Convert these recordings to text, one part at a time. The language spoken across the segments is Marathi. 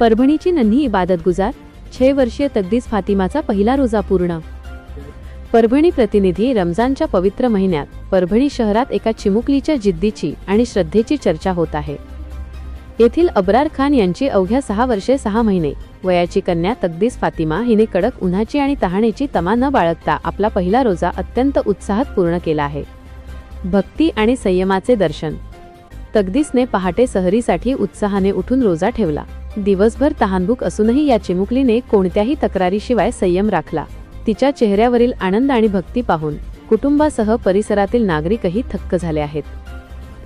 परभणीची नन्ही इबादत गुजार 6 वर्षीय तकदीस फातिमाचा पहिला रोजा पूर्ण। परभणी प्रतिनिधी रमजानच्या पवित्र महिन्यात परभणी शहरात एका चिमुकलीच्या जिद्दीची आणि श्रद्धेची चर्चा होत आहे। येथील अब्रार खान यांची अवघ्या 6 वर्षे 6 महिने वयाची कन्या तकदीस फातिमा हिने कडक उन्हाची आणि तहानेची तमा न बाळगता आपला पहिला रोजा अत्यंत उत्साहात पूर्ण केला आहे। भक्ती आणि संयमाचे दर्शन। तकदीसने पहाटे सहरीसाठी उत्साहाने उठून रोजा ठेवला। दिवसभर तहानभूक असूनही या चिमुकलीने कोणत्याही तक्रारीशिवाय संयम राखला। तिच्या चेहऱ्यावरील आनंद आणि भक्ती पाहून कुटुंबासह परिसरातील नागरिकही थक्क झाले आहेत।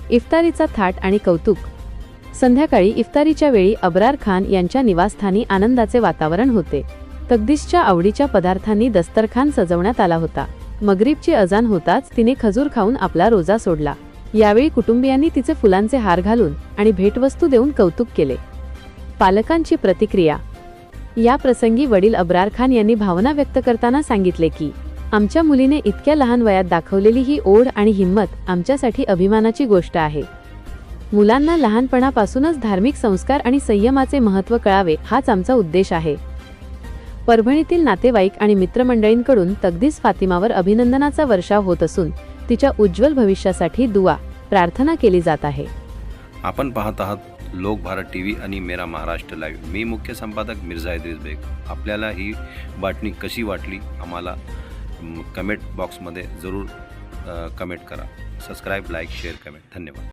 इफ्तारीचा थाट आणि कौतुक। संध्याकाळी इफ्तारीच्या वेळी अब्रार खान यांच्या निवासस्थानी आनंदाचे वातावरण होते। तकदीसच्या आवडीच्या पदार्थांनी दस्तरखान सजवण्यात आला होता। मगरिबची अजान होताच तिने खजूर खाऊन आपला रोजा सोडला। यावेळी कुटुंबियांनी तिचे फुलांचे हार घालून आणि भेटवस्तू देऊन कौतुक केले। पालकांची प्रतिक्रिया। या प्रसंगी वडील अब्रार खान यांनी भावना व्यक्त करताना सांगितले की आमच्या मुलीने इतक्या लहान वयात दाखवलेली ही ओढ आणि हिंमत आमच्यासाठी अभिमानाची गोष्ट आहे। मुलांना लहानपणापासूनच धार्मिक संस्कार आणि संयमाचे महत्त्व कळावे हाच आमचा उद्देश आहे। परभणीतील नातेवाईक आणि मित्रमंडळींकडून तकदीस फातिमावर अभिनंदनाचा वर्षाव होत असून तिच्या उज्ज्वल भविष्यासाठी दुआ प्रार्थना केली जात आहे। आपण पाहत आहात लोक भारत टीव्ही आणि मेरा महाराष्ट्र लाईव्ह। मी मुख्य संपादक मिर्झा इद्रिस बेग। आपल्याला ही बातमी कशी वाटली आम्हाला कमेंट बॉक्समध्ये जरूर कमेंट करा। Subscribe, like, share, comment. धन्यवाद।